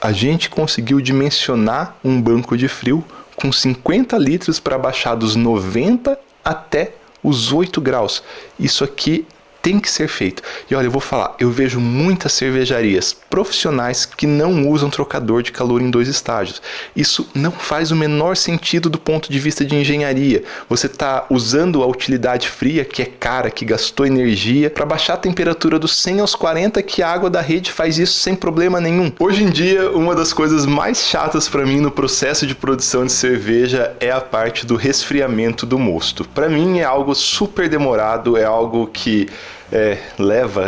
A gente conseguiu dimensionar um banco de frio com 50 litros para baixar dos 90 até os 8 graus. Isso aqui tem que ser feito. E olha, eu vou falar, eu vejo muitas cervejarias profissionais que não usam trocador de calor em 2 estágios. Isso não faz o menor sentido do ponto de vista de engenharia. Você está usando a utilidade fria, que é cara, que gastou energia, para baixar a temperatura dos 100 aos 40, que a água da rede faz isso sem problema nenhum. Hoje em dia, uma das coisas mais chatas para mim no processo de produção de cerveja é a parte do resfriamento do mosto. Para mim é algo super demorado, é algo que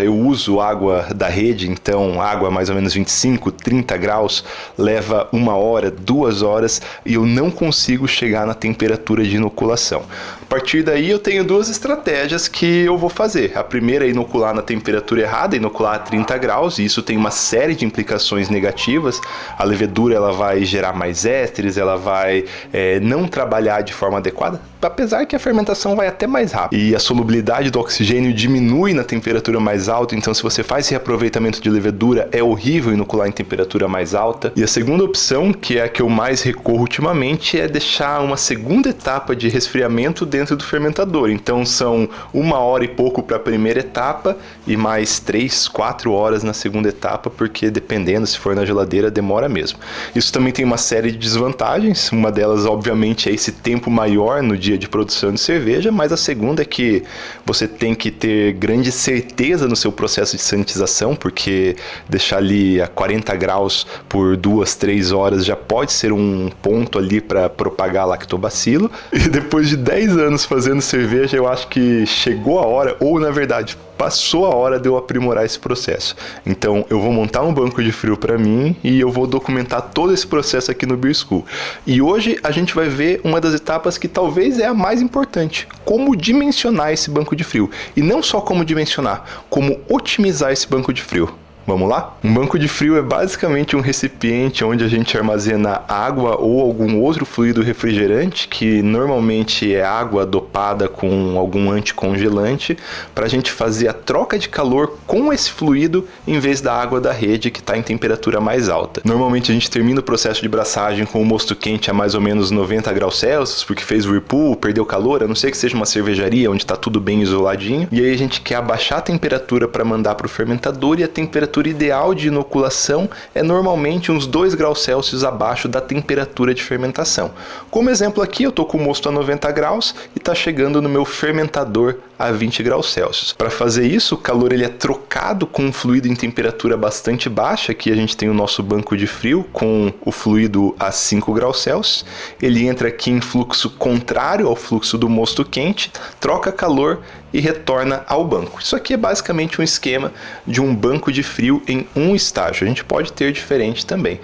eu uso água da rede, então água mais ou menos 25, 30 graus, leva 1 hora, 2 horas e eu não consigo chegar na temperatura de inoculação. A partir daí eu tenho 2 estratégias que eu vou fazer. A primeira é inocular na temperatura errada, inocular a 30 graus, e isso tem uma série de implicações negativas. A levedura ela vai gerar mais ésteres, ela vai não trabalhar de forma adequada, apesar que a fermentação vai até mais rápido. E a solubilidade do oxigênio diminui na temperatura mais alta, então se você faz reaproveitamento de levedura, é horrível inocular em temperatura mais alta. E a segunda opção, que é a que eu mais recorro ultimamente, é deixar uma segunda etapa de resfriamento dentro do fermentador. Então são 1 hora e pouco para a primeira etapa e mais 3, 4 horas na segunda etapa, porque dependendo, se for na geladeira, demora mesmo. Isso também tem uma série de desvantagens, uma delas obviamente é esse tempo maior no dia de produção de cerveja, mas a segunda é que você tem que ter grande certeza no seu processo de sanitização, porque deixar ali a 40 graus por 2, 3 horas já pode ser um ponto ali para propagar lactobacilo. E depois de 10 anos fazendo cerveja, eu acho que chegou a hora, ou na verdade passou a hora de eu aprimorar esse processo. Então eu vou montar um banco de frio para mim e eu vou documentar todo esse processo aqui no Beer School. E hoje a gente vai ver uma das etapas que talvez é a mais importante: como dimensionar esse banco de frio. E não só como dimensionar, como otimizar esse banco de frio. Vamos lá? Um banco de frio é basicamente um recipiente onde a gente armazena água ou algum outro fluido refrigerante, que normalmente é água dopada com algum anticongelante, para a gente fazer a troca de calor com esse fluido em vez da água da rede, que está em temperatura mais alta. Normalmente a gente termina o processo de braçagem com o mosto quente a mais ou menos 90 graus Celsius, porque fez o whirlpool, perdeu calor, a não ser que seja uma cervejaria onde está tudo bem isoladinho. E aí a gente quer abaixar a temperatura para mandar para o fermentador, e a temperatura ideal de inoculação é normalmente uns 2 graus Celsius abaixo da temperatura de fermentação. Como exemplo aqui, eu estou com o mosto a 90 graus e está chegando no meu fermentador a 20 graus Celsius. Para fazer isso, o calor ele é trocado com um fluido em temperatura bastante baixa. Aqui a gente tem o nosso banco de frio com o fluido a 5 graus Celsius. Ele entra aqui em fluxo contrário ao fluxo do mosto quente, troca calor e retorna ao banco. Isso aqui é basicamente um esquema de um banco de frio em um estágio. A gente pode ter diferente também.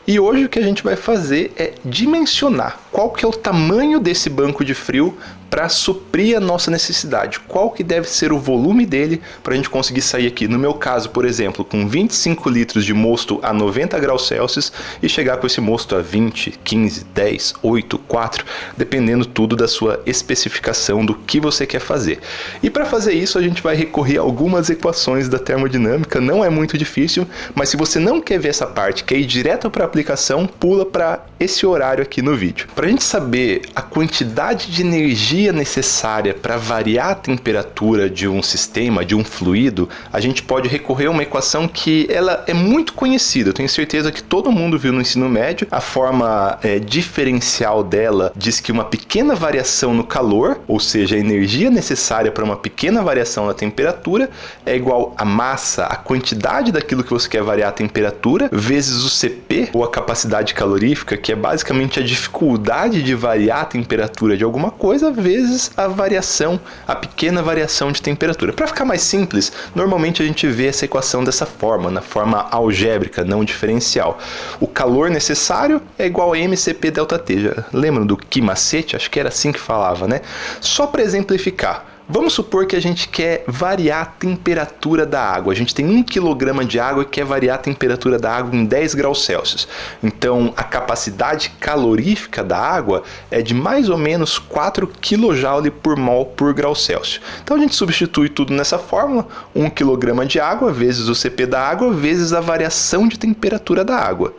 E hoje o que a gente vai fazer é dimensionar qual que é o tamanho desse banco de frio para suprir a nossa necessidade. Qual que deve ser o volume dele para a gente conseguir sair aqui. No meu caso, por exemplo, com 25 litros de mosto a 90 graus Celsius e chegar com esse mosto a 20, 15, 10, 8, 4, dependendo tudo da sua especificação do que você quer fazer. E para fazer isso a gente vai recorrer a algumas equações da termodinâmica, não é muito difícil, mas se você não quer ver essa parte, quer ir direto para a aplicação, pula para esse horário aqui no vídeo. Para a gente saber a quantidade de energia necessária para variar a temperatura de um sistema, de um fluido, a gente pode recorrer a uma equação que ela é muito conhecida. Eu tenho certeza que todo mundo viu no ensino médio. A forma diferencial dela diz que uma pequena variação no calor, ou seja, a energia necessária para uma pequena variação na temperatura, é igual a massa, a quantidade daquilo que você quer variar a temperatura, vezes o CP, ou a capacidade calorífica, que é basicamente a dificuldade de variar a temperatura de alguma coisa, vezes a variação, a pequena variação de temperatura. Para ficar mais simples, normalmente a gente vê essa equação dessa forma, na forma algébrica, não diferencial. O calor necessário é igual a MCP ΔT. Já lembram do que macete? Acho que era assim que falava, né? Só para exemplificar, Vamos supor que a gente quer variar a temperatura da água. A gente tem 1 kg de água e quer variar a temperatura da água em 10 graus Celsius. Então, a capacidade calorífica da água é de mais ou menos 4 kJ por mol por grau Celsius. Então, a gente substitui tudo nessa fórmula. 1 kg de água vezes o Cp da água vezes a variação de temperatura da água.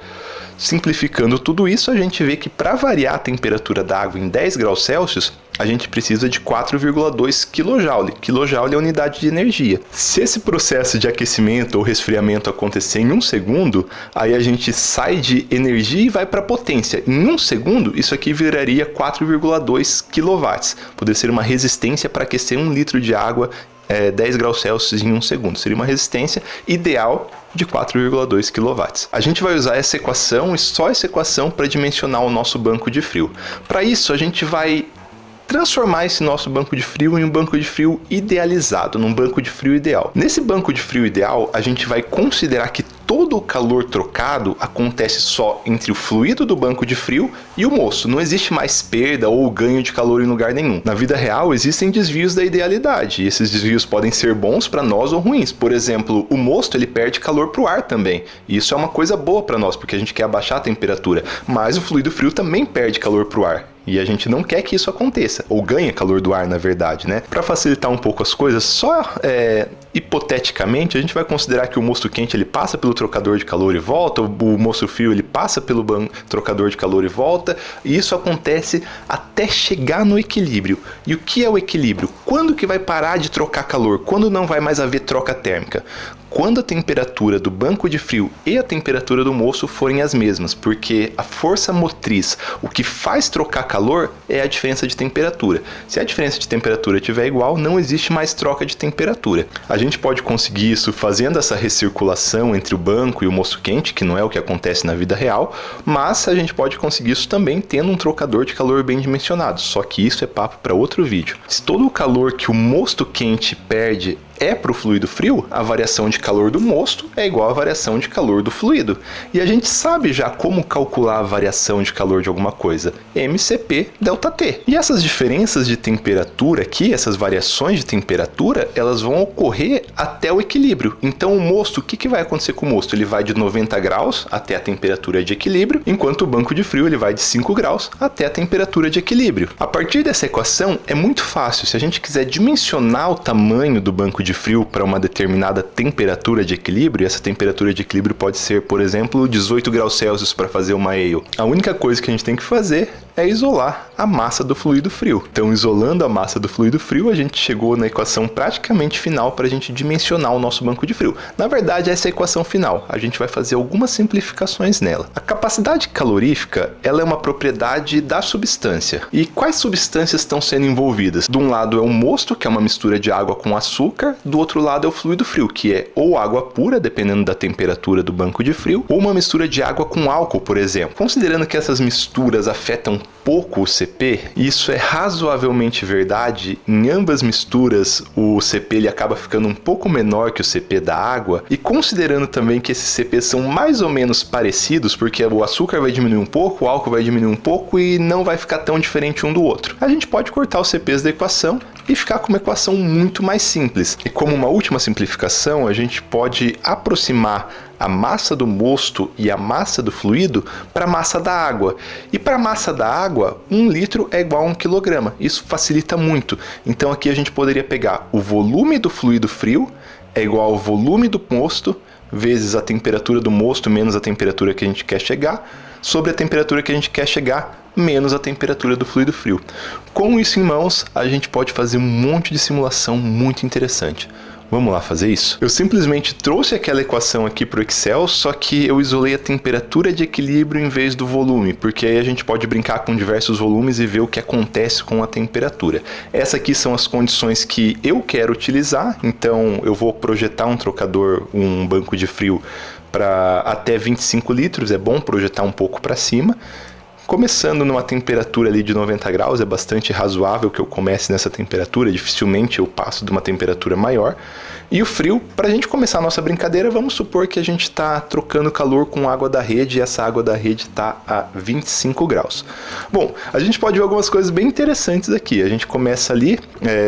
Simplificando tudo isso, a gente vê que para variar a temperatura da água em 10 graus Celsius, a gente precisa de 4,2 kJ. KJ é a unidade de energia. Se esse processo de aquecimento ou resfriamento acontecer em 1 segundo, aí a gente sai de energia e vai para potência. Em 1 segundo, isso aqui viraria 4,2 kW. Poderia ser uma resistência para aquecer 1 litro de água 10 graus Celsius em 1 segundo. Seria uma resistência ideal de 4,2 kW. A gente vai usar essa equação e só essa equação para dimensionar o nosso banco de frio. Para isso, a gente vai transformar esse nosso banco de frio em um banco de frio idealizado, num banco de frio ideal. Nesse banco de frio ideal, a gente vai considerar que todo o calor trocado acontece só entre o fluido do banco de frio e o mosto. Não existe mais perda ou ganho de calor em lugar nenhum. Na vida real, existem desvios da idealidade, e esses desvios podem ser bons para nós ou ruins. Por exemplo, o mosto ele perde calor para o ar também. E isso é uma coisa boa para nós, porque a gente quer abaixar a temperatura. Mas o fluido frio também perde calor para o ar. E a gente não quer que isso aconteça, ou ganha calor do ar, na verdade, né? Para facilitar um pouco as coisas, só hipoteticamente, a gente vai considerar que o mosto quente ele passa pelo trocador de calor e volta, o mosto frio ele passa pelo trocador de calor e volta, e isso acontece até chegar no equilíbrio. E o que é o equilíbrio? Quando que vai parar de trocar calor? Quando não vai mais haver troca térmica? Quando a temperatura do banco de frio e a temperatura do mosto forem as mesmas, porque a força motriz, o que faz trocar calor, é a diferença de temperatura. Se a diferença de temperatura estiver igual, não existe mais troca de temperatura. A gente pode conseguir isso fazendo essa recirculação entre o banco e o mosto quente, que não é o que acontece na vida real, mas a gente pode conseguir isso também tendo um trocador de calor bem dimensionado, só que isso é papo para outro vídeo. Se todo o calor que o mosto quente perde é para o fluido frio, a variação de calor do mosto é igual à variação de calor do fluido. E a gente sabe já como calcular a variação de calor de alguma coisa. MCP ΔT. E essas diferenças de temperatura aqui, essas variações de temperatura, elas vão ocorrer até o equilíbrio. Então o mosto, o que vai acontecer com o mosto? Ele vai de 90 graus até a temperatura de equilíbrio, enquanto o banco de frio ele vai de 5 graus até a temperatura de equilíbrio. A partir dessa equação é muito fácil. Se a gente quiser dimensionar o tamanho do banco de frio para uma determinada temperatura de equilíbrio, e essa temperatura de equilíbrio pode ser, por exemplo, 18 graus Celsius para fazer uma ale. A única coisa que a gente tem que fazer é isolar a massa do fluido frio. Então, isolando a massa do fluido frio, a gente chegou na equação praticamente final para a gente dimensionar o nosso banco de frio. Na verdade, essa é a equação final. A gente vai fazer algumas simplificações nela. A capacidade calorífica, ela é uma propriedade da substância. E quais substâncias estão sendo envolvidas? De um lado é o mosto, que é uma mistura de água com açúcar. Do outro lado é o fluido frio, que é ou água pura, dependendo da temperatura do banco de frio, ou uma mistura de água com álcool, por exemplo. Considerando que essas misturas afetam pouco o CP, isso é razoavelmente verdade. Em ambas misturas, o CP ele acaba ficando um pouco menor que o CP da água, e considerando também que esses CPs são mais ou menos parecidos, porque o açúcar vai diminuir um pouco, o álcool vai diminuir um pouco e não vai ficar tão diferente um do outro. A gente pode cortar os CPs da equação e ficar com uma equação muito mais simples. E como uma última simplificação, a gente pode aproximar a massa do mosto e a massa do fluido para a massa da água. E para a massa da água, 1 litro é igual a 1 quilograma. Isso facilita muito. Então aqui a gente poderia pegar o volume do fluido frio é igual ao volume do mosto vezes a temperatura do mosto menos a temperatura que a gente quer chegar, sobre a temperatura que a gente quer chegar menos a temperatura do fluido frio. Com isso em mãos, a gente pode fazer um monte de simulação muito interessante. Vamos lá fazer isso? Eu simplesmente trouxe aquela equação aqui para o Excel, só que eu isolei a temperatura de equilíbrio em vez do volume, porque aí a gente pode brincar com diversos volumes e ver o que acontece com a temperatura. Essas aqui são as condições que eu quero utilizar, então eu vou projetar um trocador, um banco de frio para até 25 litros, é bom projetar um pouco para cima. começando numa temperatura ali de 90 graus, é bastante razoável que eu comece nessa temperatura, dificilmente eu passo de uma temperatura maior. E o frio, para a gente começar a nossa brincadeira, vamos supor que a gente está trocando calor com água da rede e essa água da rede está a 25 graus. Bom, a gente pode ver algumas coisas bem interessantes aqui. A gente começa ali,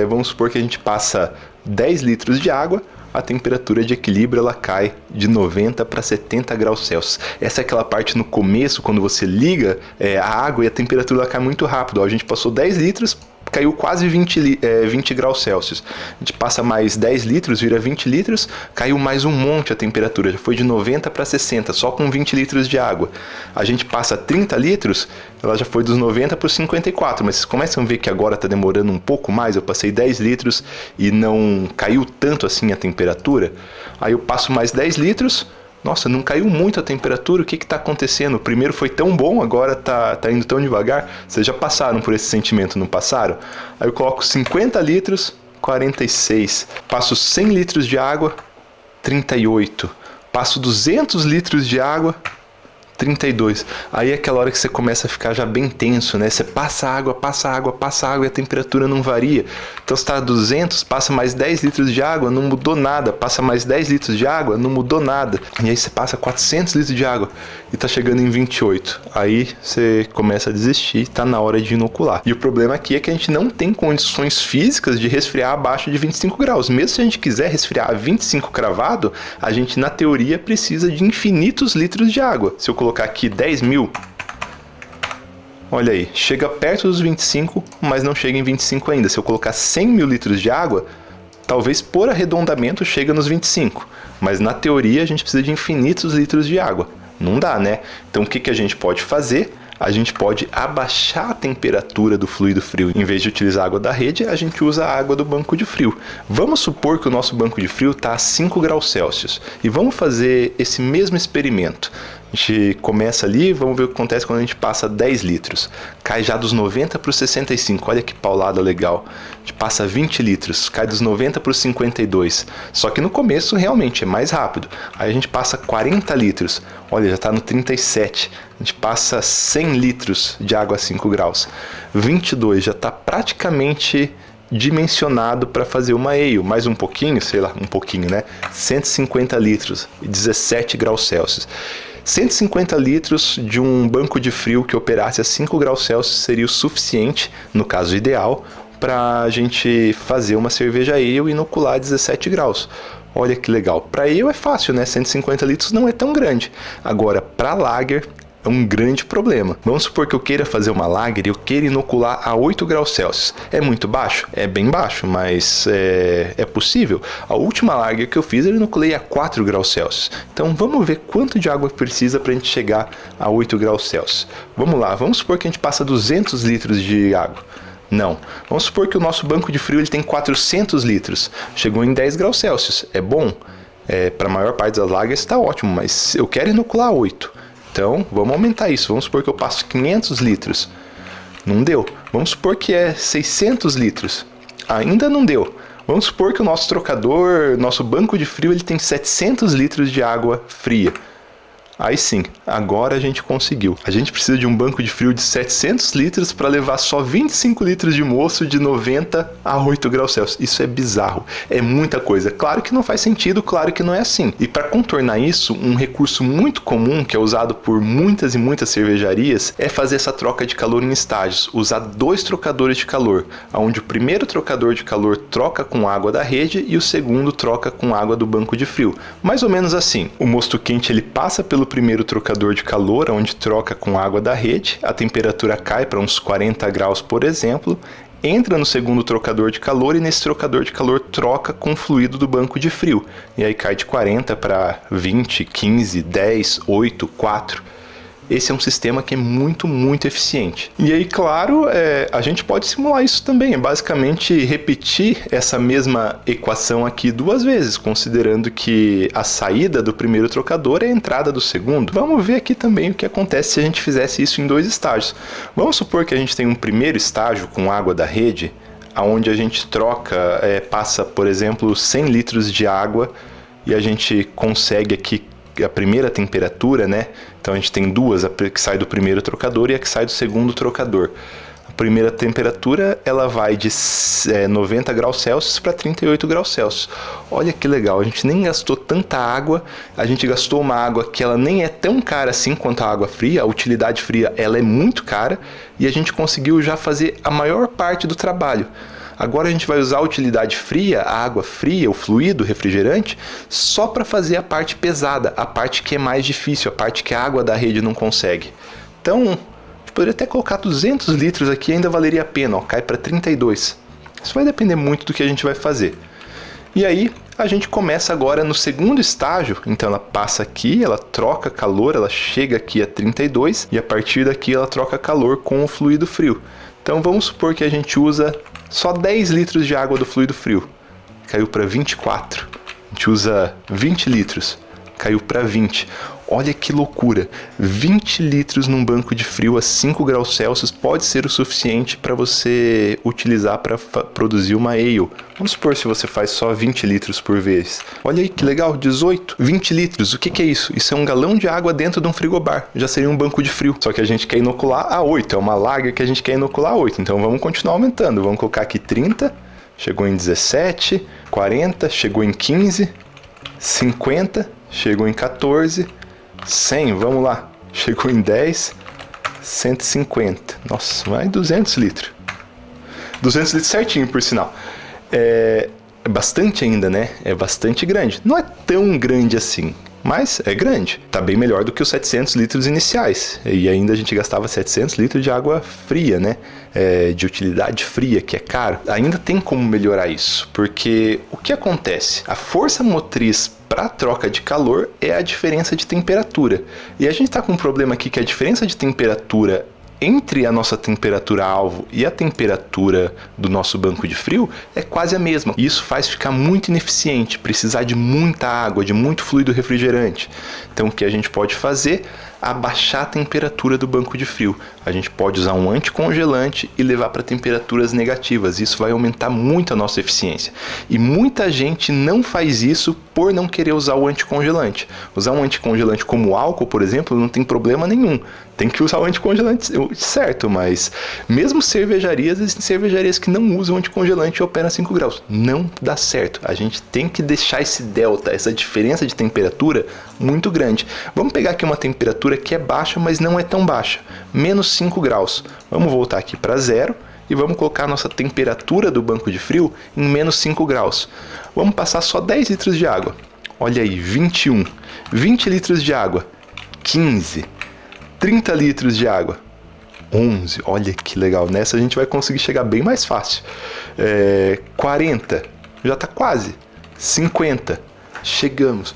vamos supor que a gente passa 10 litros de água, a temperatura de equilíbrio ela cai de 90 para 70 graus Celsius. Essa é aquela parte no começo, quando você liga a água e a temperatura ela cai muito rápido. Ó, a gente passou 10 litros, caiu quase 20 graus Celsius. A gente passa mais 10 litros, vira 20 litros, caiu mais um monte a temperatura. Já foi de 90 para 60, só com 20 litros de água. A gente passa 30 litros, ela já foi dos 90 para os 54. Mas vocês começam a ver que agora está demorando um pouco mais. Eu passei 10 litros e não caiu tanto assim a temperatura. Aí eu passo mais 10 litros. Nossa, não caiu muito a temperatura, o que está acontecendo? O primeiro foi tão bom, agora tá indo tão devagar. Vocês já passaram por esse sentimento, não passaram? Aí eu coloco 50 litros, 46. Passo 100 litros de água, 38. Passo 200 litros de água, 32. Aí é aquela hora que você começa a ficar já bem tenso, né? Você passa água, passa água, passa água e a temperatura não varia. Então você está a 200, passa mais 10 litros de água, não mudou nada. Passa mais 10 litros de água, não mudou nada. E aí você passa 400 litros de água e está chegando em 28. Aí você começa a desistir, está na hora de inocular. E o problema aqui é que a gente não tem condições físicas de resfriar abaixo de 25 graus. Mesmo se a gente quiser resfriar a 25 cravado, a gente na teoria precisa de infinitos litros de água. Se eu colocar aqui 10 mil, olha aí, chega perto dos 25, mas não chega em 25 ainda. Se eu colocar 100 mil litros de água, talvez por arredondamento chega nos 25, mas na teoria a gente precisa de infinitos litros de água. Não dá, né? Então o que a gente pode fazer? A gente pode abaixar a temperatura do fluido frio. Em vez de utilizar a água da rede, a gente usa a água do banco de frio. Vamos supor que o nosso banco de frio está a 5 graus Celsius. E vamos fazer esse mesmo experimento. A gente começa ali, vamos ver o que acontece quando a gente passa 10 litros. Cai já dos 90 para os 65, olha que paulada legal. A gente passa 20 litros, cai dos 90 para os 52. Só que no começo realmente é mais rápido. Aí a gente passa 40 litros, olha, já está no 37. A gente passa 100 litros de água a 5 graus. 22, já está praticamente dimensionado para fazer uma ale, mais um pouquinho, sei lá, um pouquinho, né? 150 litros e 17 graus Celsius. 150 litros de um banco de frio que operasse a 5 graus Celsius seria o suficiente, no caso ideal, para a gente fazer uma cerveja ale e inocular a 17 graus. Olha que legal. Para ale é fácil, né? 150 litros não é tão grande. Agora, para lager é um grande problema. Vamos supor que eu queira fazer uma lager e eu queira inocular a 8 graus Celsius. É muito baixo? É bem baixo, mas é possível. A última lager que eu fiz, eu inoculei a 4 graus Celsius. Então vamos ver quanto de água precisa para a gente chegar a 8 graus Celsius. Vamos lá, vamos supor que a gente passa 200 litros de água. Não. Vamos supor que o nosso banco de frio ele tem 400 litros. Chegou em 10 graus Celsius. É bom? Para a maior parte das lagers está ótimo, mas eu quero inocular 8. Então, vamos aumentar isso. Vamos supor que eu passo 500 litros. Não deu. Vamos supor que é 600 litros. Ainda não deu. Vamos supor que o nosso trocador, nosso banco de frio, ele tem 700 litros de água fria. Aí sim, agora a gente conseguiu. A gente precisa de um banco de frio de 700 litros para levar só 25 litros de moço de 90 a 8 graus Celsius. Isso é bizarro, é muita coisa. Claro que não faz sentido, claro que não é assim. E para contornar isso, um recurso muito comum, que é usado por muitas e muitas cervejarias, é fazer essa troca de calor em estágios. Usar 2 trocadores de calor, onde o primeiro trocador de calor troca com água da rede e o segundo troca com água do banco de frio. Mais ou menos assim. O mosto quente ele passa pelo primeiro trocador de calor, onde troca com água da rede, a temperatura cai para uns 40 graus, por exemplo, entra no segundo trocador de calor e nesse trocador de calor troca com o fluido do banco de frio. E aí cai de 40 para 20, 15, 10, 8, 4. Esse é um sistema que é muito, muito eficiente. E aí, claro, a gente pode simular isso também. É basicamente repetir essa mesma equação aqui 2 vezes, considerando que a saída do primeiro trocador é a entrada do segundo. Vamos ver aqui também o que acontece se a gente fizesse isso em 2 estágios. Vamos supor que a gente tem um primeiro estágio com água da rede, onde a gente troca, passa, por exemplo, 100 litros de água e a gente consegue aqui a primeira temperatura, né? Então a gente tem duas, a que sai do primeiro trocador e a que sai do segundo trocador. A primeira temperatura, ela vai de 90 graus Celsius para 38 graus Celsius. Olha que legal, a gente nem gastou tanta água, a gente gastou uma água que ela nem é tão cara assim quanto a água fria, a utilidade fria ela é muito cara, e a gente conseguiu já fazer a maior parte do trabalho. Agora a gente vai usar a utilidade fria, a água fria, o fluido, o refrigerante, só para fazer a parte pesada, a parte que é mais difícil, a parte que a água da rede não consegue. Então, a gente poderia até colocar 200 litros aqui, ainda valeria a pena, ó, cai para 32. Isso vai depender muito do que a gente vai fazer. E aí, a gente começa agora no segundo estágio, então ela passa aqui, ela troca calor, ela chega aqui a 32, e a partir daqui ela troca calor com o fluido frio. Então vamos supor que a gente usa só 10 litros de água do fluido frio, caiu para 24. A gente usa 20 litros, caiu para 20. Olha que loucura, 20 litros num banco de frio a 5 graus Celsius pode ser o suficiente para você utilizar para produzir uma ale. Vamos supor se você faz só 20 litros por vez. Olha aí que legal, 18, 20 litros, o que é isso? Isso é um galão de água dentro de um frigobar, já seria um banco de frio. Só que a gente quer inocular a 8, é uma lager que a gente quer inocular a 8, então vamos continuar aumentando. Vamos colocar aqui 30, chegou em 17, 40, chegou em 15, 50, chegou em 14... 100, vamos lá, chegou em 10, 150, nossa, mais 200 litros. 200 litros certinho, por sinal. É bastante ainda, né? É bastante grande. Não é tão grande assim, mas é grande. Tá bem melhor do que os 700 litros iniciais. E ainda a gente gastava 700 litros de água fria, né? De utilidade fria, que é caro. Ainda tem como melhorar isso, porque o que acontece? A força motriz para a troca de calor é a diferença de temperatura. E a gente está com um problema aqui que a diferença de temperatura entre a nossa temperatura alvo e a temperatura do nosso banco de frio é quase a mesma. E isso faz ficar muito ineficiente, precisar de muita água, de muito fluido refrigerante. Então o que a gente pode fazer? Abaixar a temperatura do banco de frio. A gente pode usar um anticongelante e levar para temperaturas negativas. Isso vai aumentar muito a nossa eficiência. E muita gente não faz isso por não querer usar o anticongelante. Usar um anticongelante como álcool, por exemplo, não tem problema nenhum. Tem que usar o anticongelante certo, mas mesmo cervejarias, existem cervejarias que não usam anticongelante e operam a 5 graus. Não dá certo. A gente tem que deixar esse delta, essa diferença de temperatura muito grande. Vamos pegar aqui uma temperatura que é baixa, mas não é tão baixa. Menos 5 graus. Vamos voltar aqui para 0 e vamos colocar a nossa temperatura do banco de frio em menos 5 graus. Vamos passar só 10 litros de água. Olha aí, 21. 20 litros de água, 15. 30 litros de água, 11. Olha que legal. Nessa a gente vai conseguir chegar bem mais fácil. 40. Já está quase. 50. Chegamos.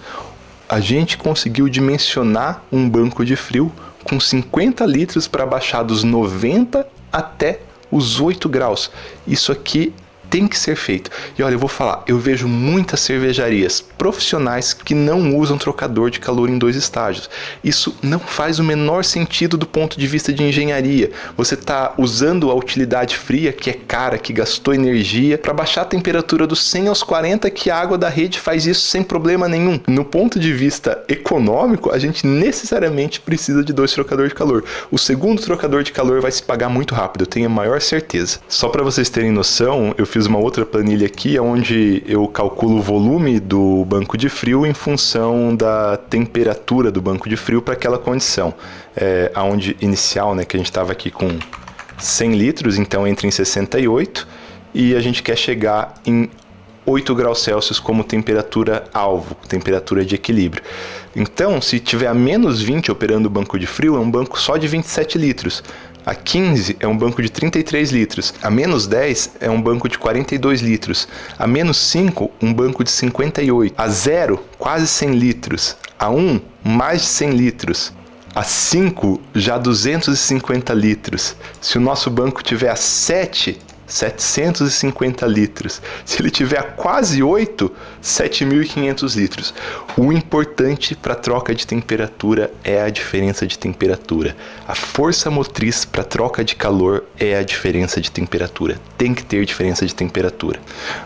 A gente conseguiu dimensionar um banco de frio com 50 litros para baixar dos 90 até os 8 graus. Isso aqui tem que ser feito. E olha, eu vou falar, eu vejo muitas cervejarias profissionais que não usam trocador de calor em 2 estágios. Isso não faz o menor sentido do ponto de vista de engenharia. Você está usando a utilidade fria, que é cara, que gastou energia, para baixar a temperatura dos 100 aos 40, que a água da rede faz isso sem problema nenhum. No ponto de vista econômico, a gente necessariamente precisa de 2 trocadores de calor. O segundo trocador de calor vai se pagar muito rápido, eu tenho a maior certeza. Só para vocês terem noção, eu fiz uma outra planilha aqui onde eu calculo o volume do banco de frio em função da temperatura do banco de frio para aquela condição. Aonde inicial, né, que a gente estava aqui com 100 litros, então entra em 68, e a gente quer chegar em 8 graus Celsius como temperatura alvo, temperatura de equilíbrio. Então, se tiver a menos 20 operando o banco de frio, é um banco só de 27 litros. A 15 é um banco de 33 litros. A menos 10 é um banco de 42 litros. A menos 5, um banco de 58. A 0, quase 100 litros. A 1, mais de 100 litros. A 5, já 250 litros. Se o nosso banco tiver a 7, 750 litros. Se ele tiver a quase 8, 7.500 litros. O importante para troca de temperatura é a diferença de temperatura. A força motriz para troca de calor é a diferença de temperatura. Tem que ter diferença de temperatura.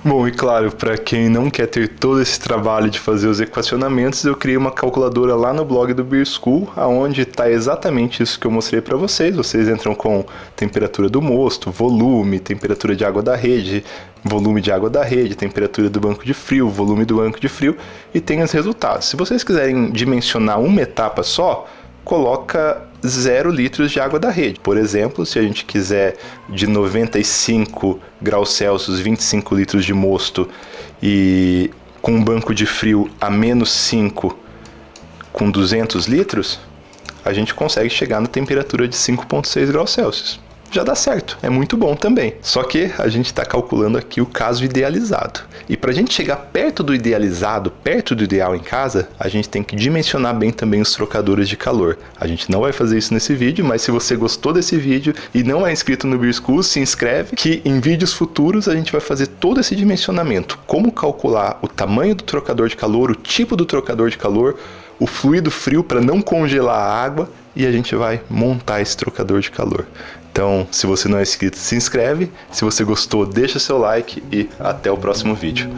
Bom, e claro, para quem não quer ter todo esse trabalho de fazer os equacionamentos, eu criei uma calculadora lá no blog do Beer School, onde está exatamente isso que eu mostrei para vocês. Vocês entram com temperatura do mosto, volume, temperatura de água da rede, volume de água da rede, temperatura do banco de frio, volume do banco de frio, e tem os resultados. Se vocês quiserem dimensionar uma etapa só, coloca 0 litros de água da rede. Por exemplo, se a gente quiser de 95 graus Celsius, 25 litros de mosto, e com um banco de frio a menos 5 com 200 litros, a gente consegue chegar na temperatura de 5,6 graus Celsius. Já dá certo, é muito bom também. Só que a gente está calculando aqui o caso idealizado. E para a gente chegar perto do idealizado, perto do ideal em casa, a gente tem que dimensionar bem também os trocadores de calor. A gente não vai fazer isso nesse vídeo, mas se você gostou desse vídeo e não é inscrito no Beer School, se inscreve, que em vídeos futuros a gente vai fazer todo esse dimensionamento. Como calcular o tamanho do trocador de calor, o tipo do trocador de calor, o fluido frio para não congelar a água, e a gente vai montar esse trocador de calor. Então, se você não é inscrito, se inscreve. Se você gostou, deixa seu like e até o próximo vídeo.